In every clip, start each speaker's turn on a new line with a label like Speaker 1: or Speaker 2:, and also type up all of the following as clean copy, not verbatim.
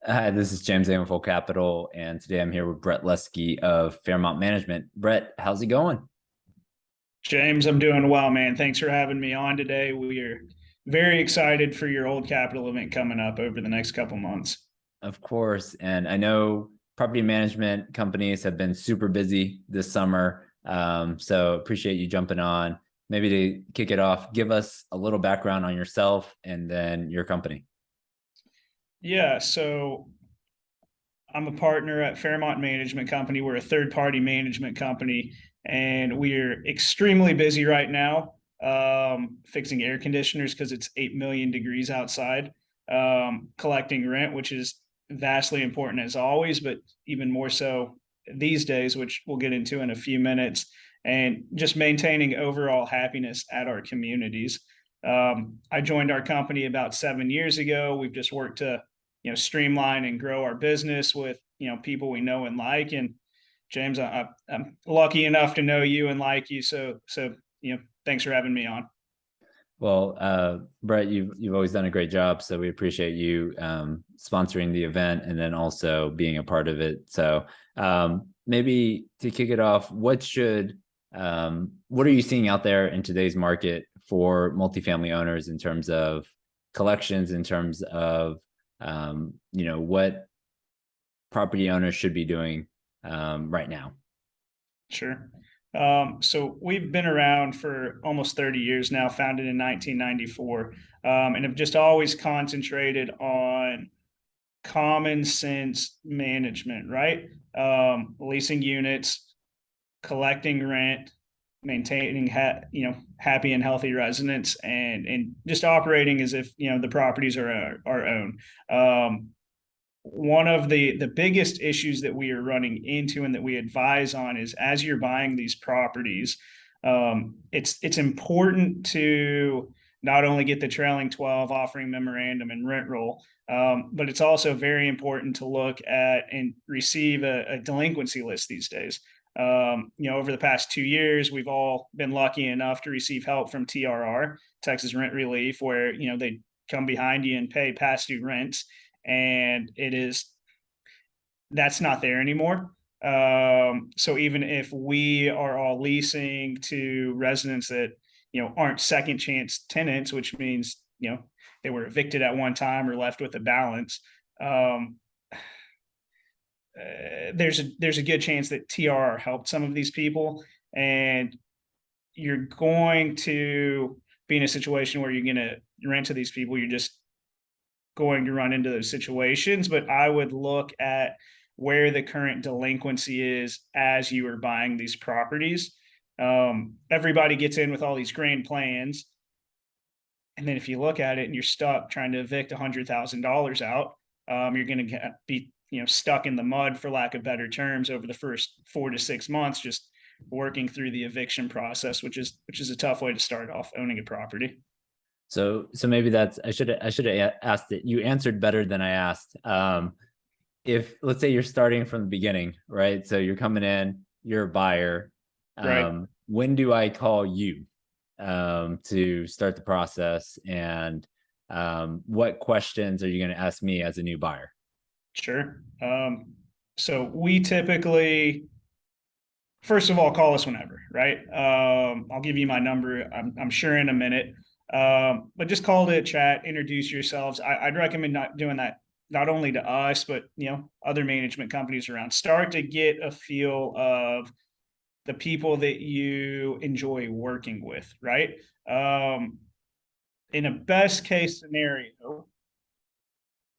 Speaker 1: Hi, this is James Full Capital, and today I'm here with Brett Luskey of Fairmont Management. Brett, how's it going?
Speaker 2: James, I'm doing well, man. Thanks for having me on today. We are very excited for your Old Capital event coming up over the next couple months.
Speaker 1: Of course, and I know property management companies have been super busy this summer, so appreciate you jumping on. Maybe to kick it off, give us a little background on yourself and then your company.
Speaker 2: Yeah, so I'm a partner at Fairmont Management Company. We're a third-party management company, and we're extremely busy right now fixing air conditioners because it's 8 million degrees outside, collecting rent, which is vastly important as always, but even more so these days, which we'll get into in a few minutes, and just maintaining overall happiness at our communities. I joined our company about 7 years ago. We've just worked to streamline and grow our business with people we know and like. And James, I'm lucky enough to know you and like you, so thanks for having me on.
Speaker 1: Well, Brett, you've always done a great job, so we appreciate you sponsoring the event and then also being a part of it. So maybe to kick it off, what are you seeing out there in today's market for multifamily owners in terms of collections, in terms of what property owners should be doing right now?
Speaker 2: Sure. So we've been around for almost 30 years now, founded in 1994, and have just always concentrated on common sense management, right? Leasing units, collecting rent, maintaining happy and healthy residents, and just operating as if the properties are our own. One of the biggest issues that we are running into and that we advise on is, as you're buying these properties, it's important to not only get the trailing 12 offering memorandum and rent roll, but it's also very important to look at and receive a delinquency list these days. Over the past 2 years, we've all been lucky enough to receive help from TRR, Texas Rent Relief, where they come behind you and pay past due rents, and that's not there anymore. So even if we are all leasing to residents that aren't second chance tenants, which means they were evicted at one time or left with a balance, there's a good chance that TRR helped some of these people, and you're going to be in a situation where you're going to rent to these people. You're just going to run into those situations, but I would look at where the current delinquency is as you are buying these properties. Everybody gets in with all these grand plans, and then if you look at it and you're stuck trying to evict $100,000 out, you're going to be stuck in the mud, for lack of better terms, over the first 4 to 6 months, just working through the eviction process, which is a tough way to start off owning a property.
Speaker 1: So maybe that's I should have asked it. You answered better than I asked. If let's say you're starting from the beginning, right? So you're coming in, you're a buyer.
Speaker 2: Right.
Speaker 1: When do I call you to start the process? And what questions are you going to ask me as a new buyer?
Speaker 2: Sure. So we typically, first of all, call us whenever, right? I'll give you my number, I'm sure, in a minute. But just call to chat, introduce yourselves. I'd recommend not doing that, not only to us, but other management companies around. Start to get a feel of the people that you enjoy working with, right? In a best case scenario,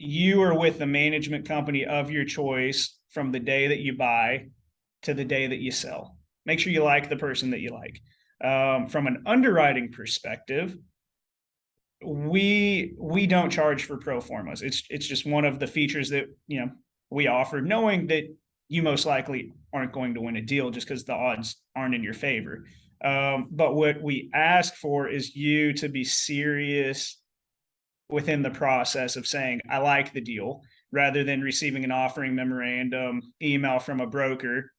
Speaker 2: you are with the management company of your choice from the day that you buy to the day that you sell. Make sure you like the person that you like. From an underwriting perspective, we don't charge for pro formas. It's just one of the features that we offer, knowing that you most likely aren't going to win a deal just because the odds aren't in your favor. But what we ask for is you to be serious within the process of saying, I like the deal, rather than receiving an offering memorandum email from a broker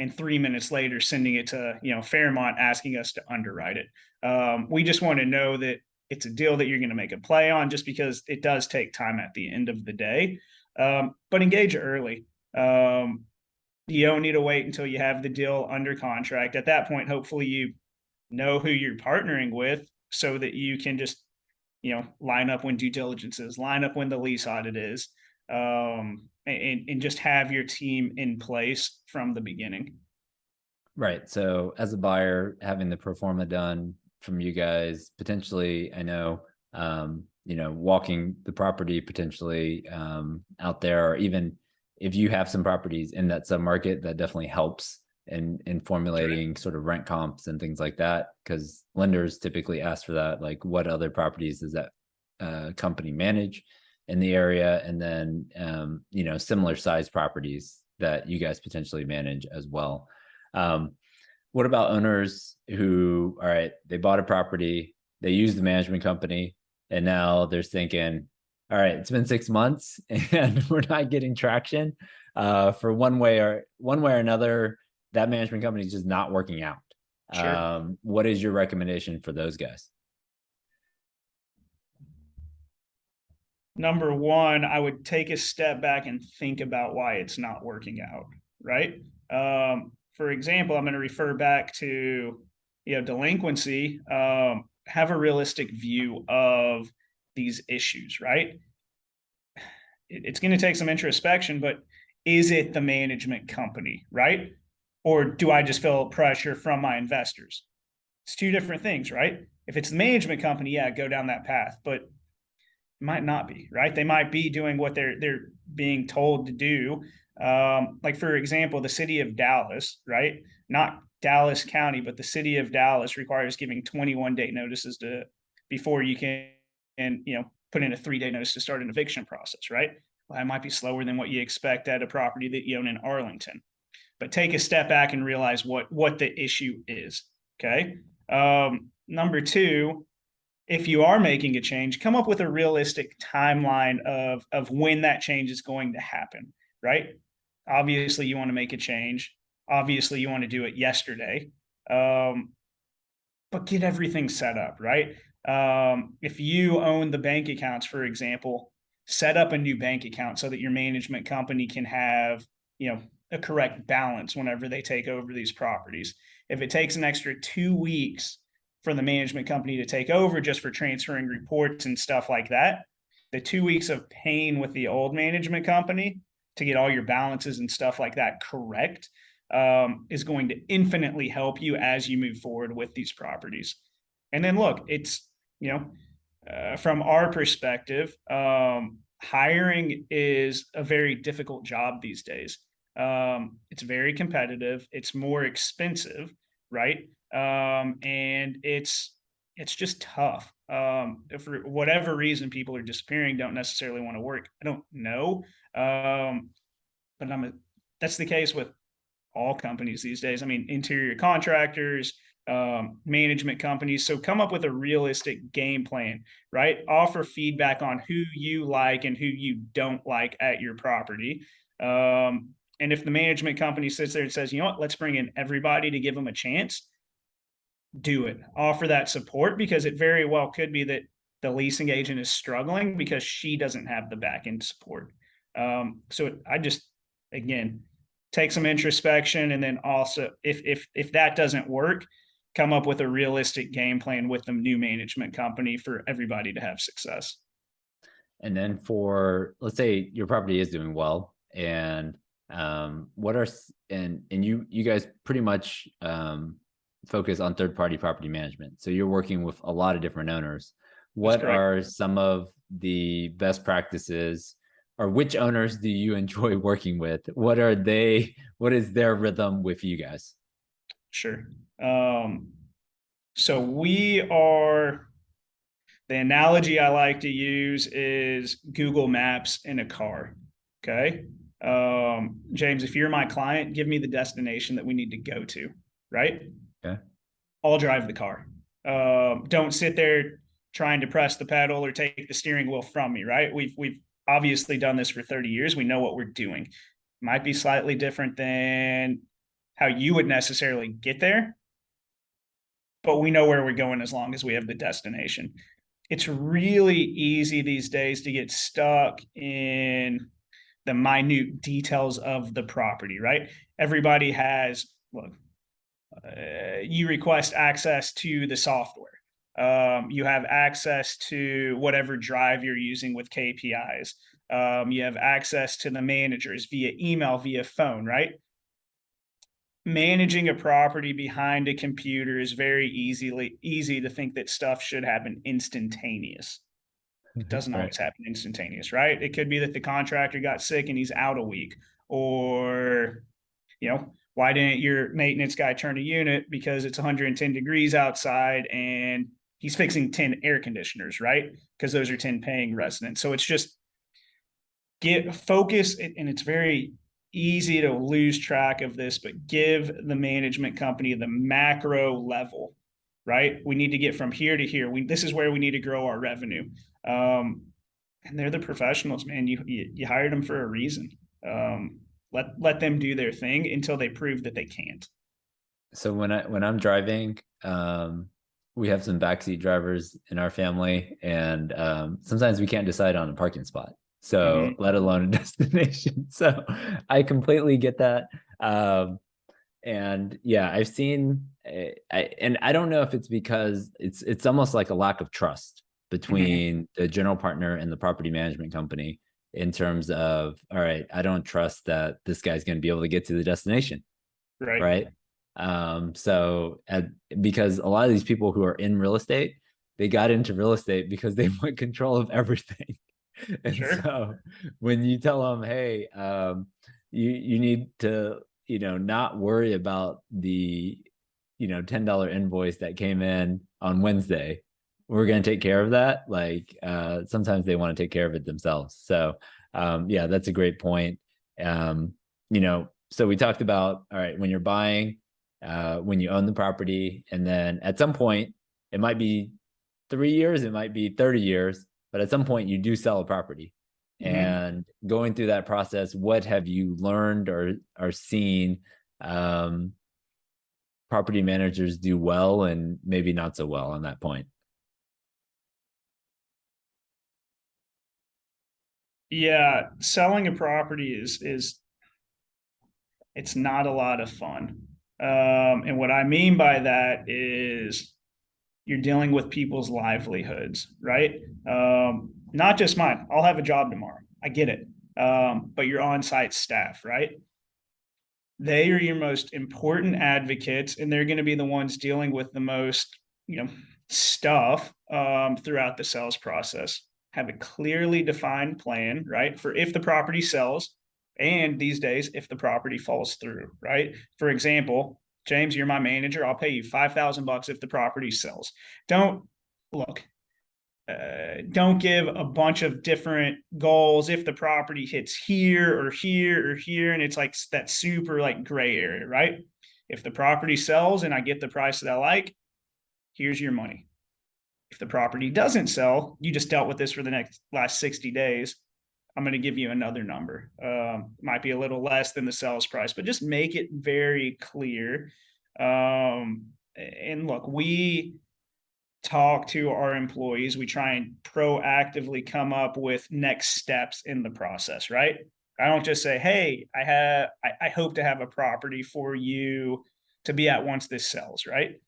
Speaker 2: and 3 minutes later sending it to Fairmont asking us to underwrite it. We just want to know that it's a deal that you're going to make a play on, just because it does take time at the end of the day. But engage early. You don't need to wait until you have the deal under contract. At that point, hopefully you know who you're partnering with, so that you can just, line up when due diligence is, line up when the lease audit is, and just have your team in place from the beginning.
Speaker 1: Right. So as a buyer, having the pro forma done from you guys, potentially, I know, walking the property potentially out there, or even if you have some properties in that submarket, that definitely helps in formulating sort of rent comps and things like that, because lenders typically ask for that, like what other properties does that company manage in the area, and then similar size properties that you guys potentially manage as well. What about owners who, all right, they bought a property, they use the management company, and now they're thinking, all right, it's been 6 months and we're not getting traction for one way or another. That management company is just not working out.
Speaker 2: Sure.
Speaker 1: What is your recommendation for those guys?
Speaker 2: Number one, I would take a step back and think about why it's not working out, right? For example, I'm going to refer back to, delinquency. Have a realistic view of these issues, right? It's going to take some introspection, but is it the management company, right? Or do I just feel pressure from my investors? It's two different things, right? If it's the management company, yeah, go down that path, but might not be, right? They might be doing what they're being told to do. Like for example, the city of Dallas, right? Not Dallas County, but the city of Dallas requires giving 21-day notices to before you can, put in a 3-day notice to start an eviction process, right? Well, that might be slower than what you expect at a property that you own in Arlington. But take a step back and realize what the issue is. Okay. Number two, if you are making a change, come up with a realistic timeline of when that change is going to happen, right? Obviously, you want to make a change. Obviously, you want to do it yesterday, but get everything set up, right? If you own the bank accounts, for example, set up a new bank account so that your management company can have, a correct balance whenever they take over these properties. If it takes an extra 2 weeks for the management company to take over just for transferring reports and stuff like that, the 2 weeks of pain with the old management company to get all your balances and stuff like that correct is going to infinitely help you as you move forward with these properties. And then look, it's, from our perspective, hiring is a very difficult job these days. It's very competitive. It's more expensive, right? And it's just tough. If for whatever reason people are disappearing, don't necessarily want to work, I don't know. But that's the case with all companies these days. I mean, interior contractors, management companies. So come up with a realistic game plan, right? Offer feedback on who you like and who you don't like at your property. And if the management company sits there and says, let's bring in everybody to give them a chance, do it. Offer that support, because it very well could be that the leasing agent is struggling because she doesn't have the back end support. So I just, again, take some introspection, and then also if that doesn't work, come up with a realistic game plan with the new management company for everybody to have success.
Speaker 1: And then for, let's say your property is doing well, and what are and you guys pretty much focus on third party property management, so you're working with a lot of different owners. What are some of the best practices, or which owners do you enjoy working with? What is their rhythm with you guys?
Speaker 2: Sure. So the analogy I like to use is Google Maps in a car. Okay. James, if you're my client, give me the destination that we need to go to, right?
Speaker 1: Okay.
Speaker 2: I'll drive the car. Don't sit there trying to press the pedal or take the steering wheel from me, right? We've obviously done this for 30 years. We know what we're doing. Might be slightly different than how you would necessarily get there, but we know where we're going as long as we have the destination. it's really easy these days to get stuck in the minute details of the property, right? Everybody has, look, you request access to the software. You have access to whatever drive you're using with KPIs. You have access to the managers via email, via phone, right? Managing a property behind a computer is very easy to think that stuff should happen instantaneous. It doesn't
Speaker 1: Right.
Speaker 2: always happen instantaneous, right? It could be that the contractor got sick and he's out a week, or why didn't your maintenance guy turn a unit because it's 110 degrees outside and he's fixing 10 air conditioners, right? Because those are 10 paying residents. So it's just get focus, and it's very easy to lose track of this, but give the management company the macro level, right? We need to get from here to here. This is where we need to grow our revenue. And they're the professionals, man. You hired them for a reason. Let them do their thing until they prove that they can't.
Speaker 1: So when I'm driving, we have some backseat drivers in our family, and sometimes we can't decide on a parking spot. So let alone a destination. So I completely get that. And yeah, I've seen, and I don't know if it's because it's almost like a lack of trust between the general partner and the property management company in terms of, all right, I don't trust that this guy's going to be able to get to the destination.
Speaker 2: Right.
Speaker 1: Right. Because a lot of these people who are in real estate, they got into real estate because they want control of everything. And
Speaker 2: Sure.
Speaker 1: so when you tell them, hey, you need to, not worry about the, $10 invoice that came in on Wednesday, we're going to take care of that. Like, sometimes they want to take care of it themselves. So, yeah, that's a great point. So we talked about, all right, when you're buying, when you own the property, and then at some point, it might be 3 years, it might be 30 years, but at some point you do sell a property. And going through that process, what have you learned or seen property managers do well and maybe not so well on that point?
Speaker 2: Yeah, selling a property is it's not a lot of fun. And what I mean by that is you're dealing with people's livelihoods, right? Not just mine. I'll have a job tomorrow. I get it. But your on-site staff, right? They are your most important advocates, and they're going to be the ones dealing with the most, stuff throughout the sales process. Have a clearly defined plan, right? For if the property sells, and these days, if the property falls through, right? For example, James, you're my manager. I'll pay you $5,000 if the property sells. Don't look. Don't give a bunch of different goals if the property hits here or here or here, and it's like that super like gray area, right? If the property sells and I get the price that I like, here's your money. If the property doesn't sell, you just dealt with this for the last 60 days. I'm going to give you another number. Might be a little less than the sales price, but just make it very clear. And look, we talk to our employees. We try and proactively come up with next steps in the process, right? I don't just say, hey, I hope to have a property for you to be at once this sells, right?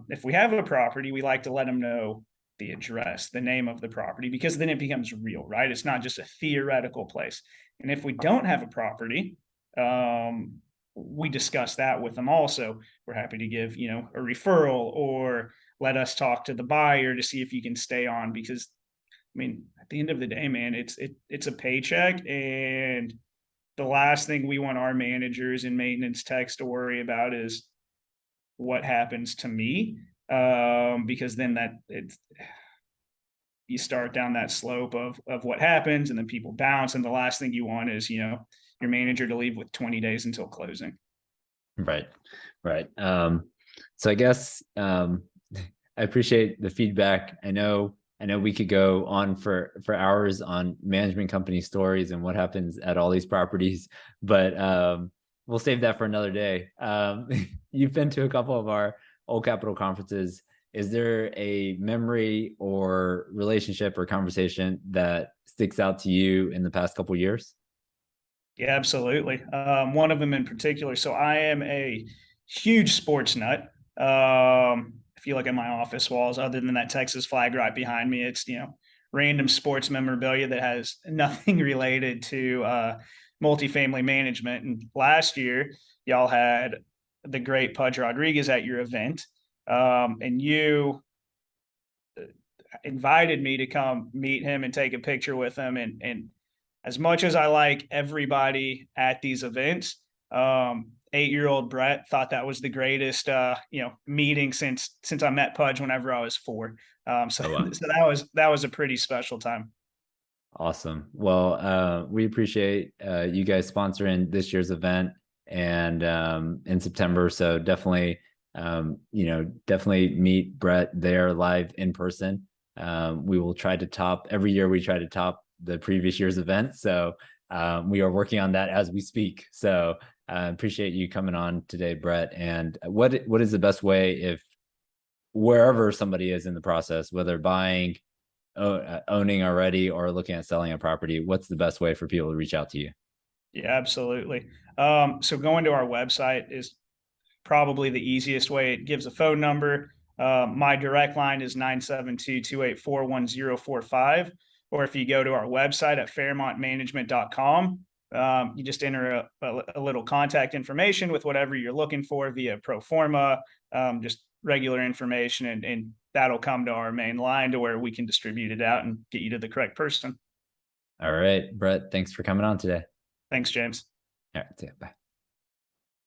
Speaker 2: If we have a property, we like to let them know the address, the name of the property, because then it becomes real, right? It's not just a theoretical place. And if we don't have a property, we discuss that with them also. We're happy to give, a referral, or let us talk to the buyer to see if you can stay on, because at the end of the day, man, it's a paycheck, and the last thing we want our managers and maintenance techs to worry about is what happens to me, because then you start down that slope of what happens, and then people bounce, and the last thing you want is your manager to leave with 20 days until closing.
Speaker 1: Right. So I guess I appreciate the feedback. I know we could go on for hours on management company stories and what happens at all these properties, but we'll save that for another day. You've been to a couple of our Old Capital conferences. is there a memory or relationship or conversation that sticks out to you in the past couple years?
Speaker 2: Yeah, absolutely. One of them in particular. So I am a huge sports nut. If you look at my office walls, other than that Texas flag right behind me, it's random sports memorabilia that has nothing related to multifamily management. And last year, y'all had the great Pudge Rodriguez at your event, and you invited me to come meet him and take a picture with him. And as much as I like everybody at these events, 8-year-old Brett thought that was the greatest, meeting since I met Pudge whenever I was 4. So,
Speaker 1: Oh, wow.
Speaker 2: so that was a pretty special time.
Speaker 1: Awesome. Well, we appreciate you guys sponsoring this year's event and in September. So definitely, definitely meet Brett there live in person. We will try to top every year. We try to top the previous year's event. So we are working on that as we speak. So appreciate you coming on today, Brett. And what is the best way if wherever somebody is in the process, whether buying, owning already or looking at selling a property, what's the best way for people to reach out to you?
Speaker 2: Yeah, absolutely. So going to our website is probably the easiest way. It gives a phone number. My direct line is 972-284-1045. Or if you go to our website at fairmontmanagement.com, you just enter a little contact information with whatever you're looking for via pro forma, just regular information, and that'll come to our main line to where we can distribute it out and get you to the correct person.
Speaker 1: All right, Brett, thanks for coming on today.
Speaker 2: Thanks, James.
Speaker 1: All right, see ya. Bye.